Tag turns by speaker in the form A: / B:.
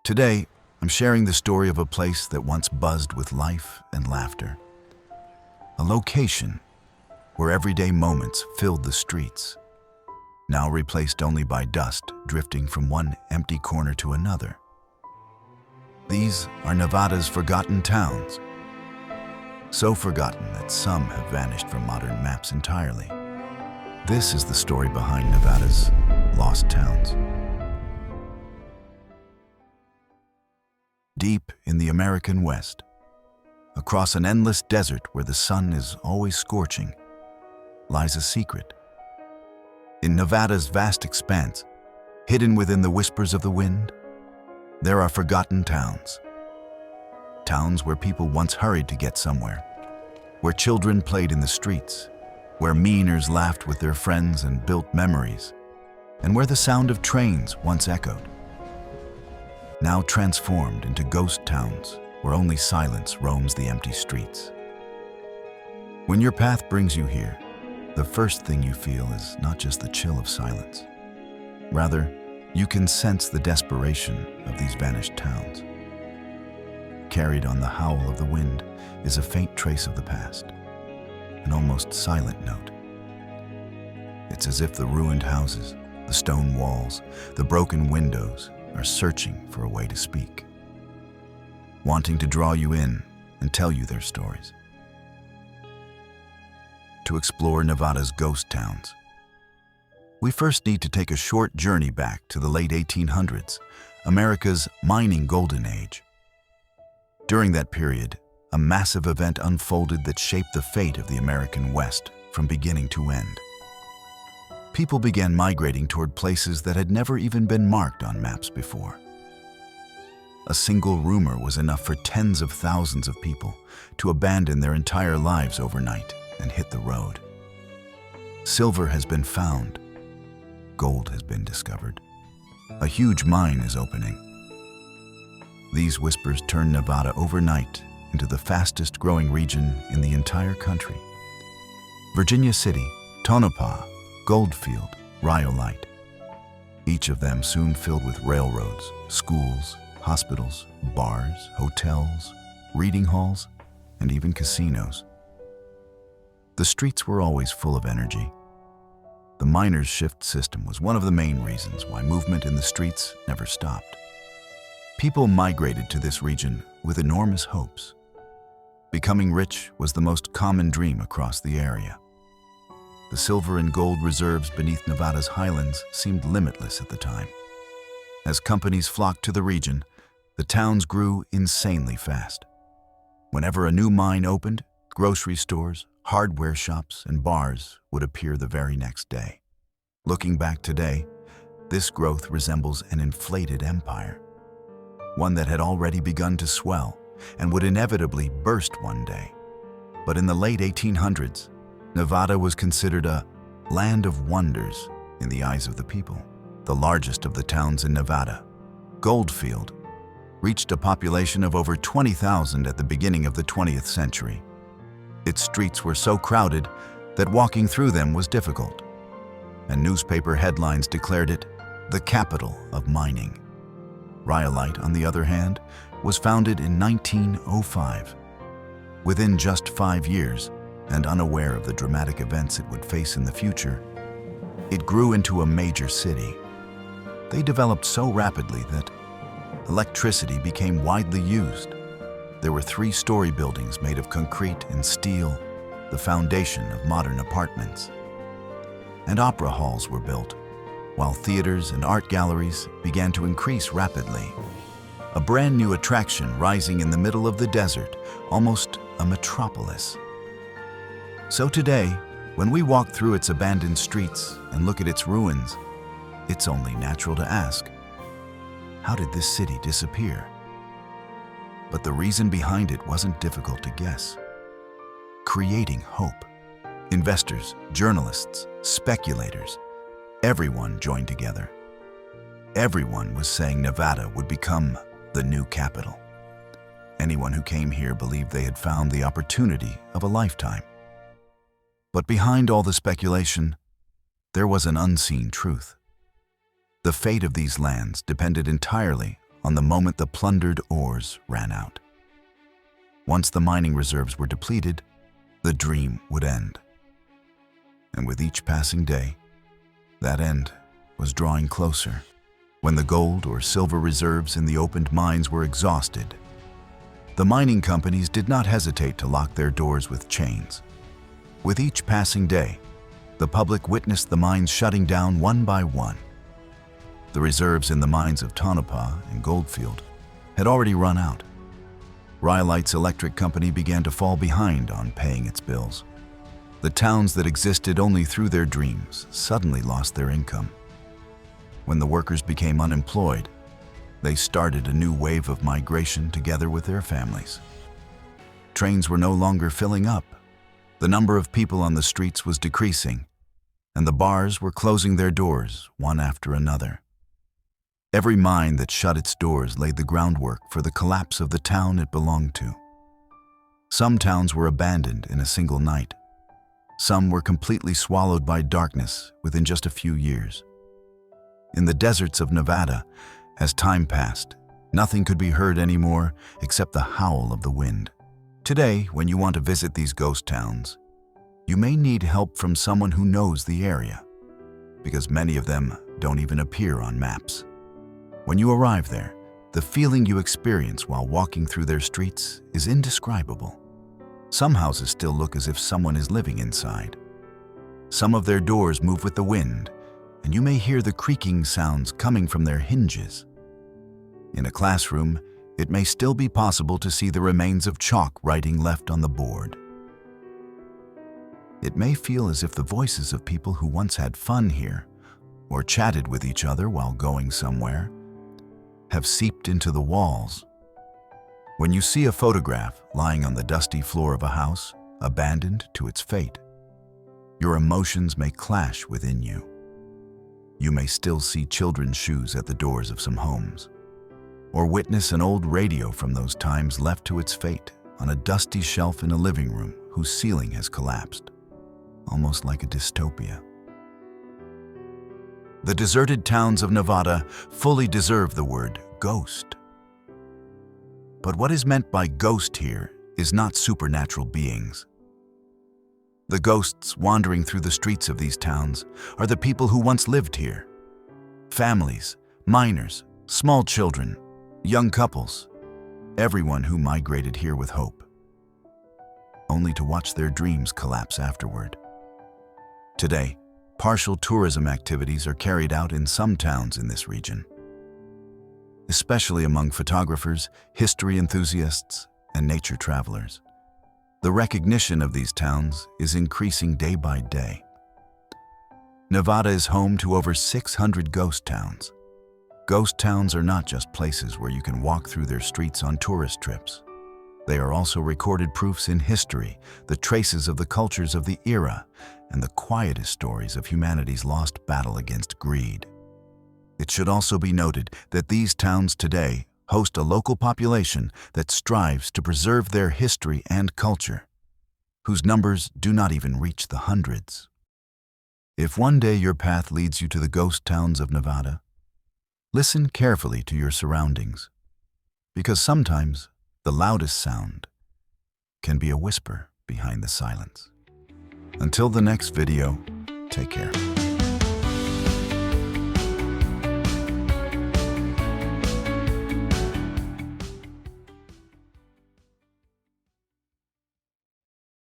A: Today, I'm sharing the story of a place that once buzzed with life and laughter. A location where everyday moments filled the streets, now replaced only by dust drifting from one empty corner to another. These are Nevada's forgotten towns, so forgotten that some have vanished from modern maps entirely. This is the story behind Nevada's lost towns. Deep in the American West, across an endless desert where the sun is always scorching, lies a secret. In Nevada's vast expanse, hidden within the whispers of the wind, there are forgotten towns. Towns where people once hurried to get somewhere, where children played in the streets, where meaners laughed with their friends and built memories, and where the sound of trains once echoed. Now transformed into ghost towns where only silence roams the empty streets. When your path brings you here, the first thing you feel is not just the chill of silence. Rather, you can sense the desperation of these vanished towns. Carried on the howl of the wind is a faint trace of the past, an almost silent note. It's as if the ruined houses, the stone walls, the broken windows are searching for a way to speak, wanting to draw you in and tell you their stories. To explore Nevada's ghost towns, we first need to take a short journey back to the late 1800s, America's mining golden age. During that period, a massive event unfolded that shaped the fate of the American West from beginning to end. People began migrating toward places that had never even been marked on maps before. A single rumor was enough for tens of thousands of people to abandon their entire lives overnight and hit the road. Silver has been found. Gold has been discovered. A huge mine is opening. These whispers turned Nevada overnight into the fastest growing region in the entire country. Virginia City, Tonopah, Goldfield, Rhyolite. Each of them soon filled with railroads, schools, hospitals, bars, hotels, reading halls, and even casinos. The streets were always full of energy. The miners' shift system was one of the main reasons why movement in the streets never stopped. People migrated to this region with enormous hopes. Becoming rich was the most common dream across the area. The silver and gold reserves beneath Nevada's highlands seemed limitless at the time. As companies flocked to the region, the towns grew insanely fast. Whenever a new mine opened, grocery stores, hardware shops, and bars would appear the very next day. Looking back today, this growth resembles an inflated empire, one that had already begun to swell and would inevitably burst one day. But in the late 1800s, Nevada was considered a land of wonders in the eyes of the people. The largest of the towns in Nevada, Goldfield, reached a population of over 20,000 at the beginning of the 20th century. Its streets were so crowded that walking through them was difficult, and newspaper headlines declared it the capital of mining. Rhyolite, on the other hand, was founded in 1905. Within just 5 years, and unaware of the dramatic events it would face in the future, it grew into a major city. They developed so rapidly that electricity became widely used. There were 3-story buildings made of concrete and steel, the foundation of modern apartments. And opera halls were built, while theaters and art galleries began to increase rapidly. A brand new attraction rising in the middle of the desert, almost a metropolis. So today, when we walk through its abandoned streets and look at its ruins, it's only natural to ask, how did this city disappear? But the reason behind it wasn't difficult to guess. Creating hope. Investors, journalists, speculators, everyone joined together. Everyone was saying Nevada would become the new capital. Anyone who came here believed they had found the opportunity of a lifetime. But behind all the speculation, there was an unseen truth. The fate of these lands depended entirely on the moment the plundered ores ran out. Once the mining reserves were depleted, the dream would end. And with each passing day, that end was drawing closer. When the gold or silver reserves in the opened mines were exhausted, the mining companies did not hesitate to lock their doors with chains. With each passing day, the public witnessed the mines shutting down one by one. The reserves in the mines of Tonopah and Goldfield had already run out. Rhyolite's electric company began to fall behind on paying its bills. The towns that existed only through their dreams suddenly lost their income. When the workers became unemployed, they started a new wave of migration together with their families. Trains were no longer filling up. The number of people on the streets was decreasing, and the bars were closing their doors one after another. Every mine that shut its doors laid the groundwork for the collapse of the town it belonged to. Some towns were abandoned in a single night. Some were completely swallowed by darkness within just a few years. In the deserts of Nevada, as time passed, nothing could be heard anymore except the howl of the wind. Today, when you want to visit these ghost towns, you may need help from someone who knows the area, because many of them don't even appear on maps. When you arrive there, the feeling you experience while walking through their streets is indescribable. Some houses still look as if someone is living inside. Some of their doors move with the wind, and you may hear the creaking sounds coming from their hinges. In a classroom, it may still be possible to see the remains of chalk writing left on the board. It may feel as if the voices of people who once had fun here, or chatted with each other while going somewhere, have seeped into the walls. When you see a photograph lying on the dusty floor of a house, abandoned to its fate, your emotions may clash within you. You may still see children's shoes at the doors of some homes, or witness an old radio from those times left to its fate on a dusty shelf in a living room whose ceiling has collapsed, almost like a dystopia. The deserted towns of Nevada fully deserve the word ghost. But what is meant by ghost here is not supernatural beings. The ghosts wandering through the streets of these towns are the people who once lived here. Families, miners, small children, young couples, everyone who migrated here with hope, only to watch their dreams collapse afterward. Today, partial tourism activities are carried out in some towns in this region, especially among photographers, history enthusiasts, and nature travelers. The recognition of these towns is increasing day by day. Nevada is home to over 600 ghost towns. Ghost towns are not just places where you can walk through their streets on tourist trips. They are also recorded proofs in history, the traces of the cultures of the era, and the quietest stories of humanity's lost battle against greed. It should also be noted that these towns today host a local population that strives to preserve their history and culture, whose numbers do not even reach the hundreds. If one day your path leads you to the ghost towns of Nevada, listen carefully to your surroundings, because sometimes the loudest sound can be a whisper behind the silence. Until the next video, take care.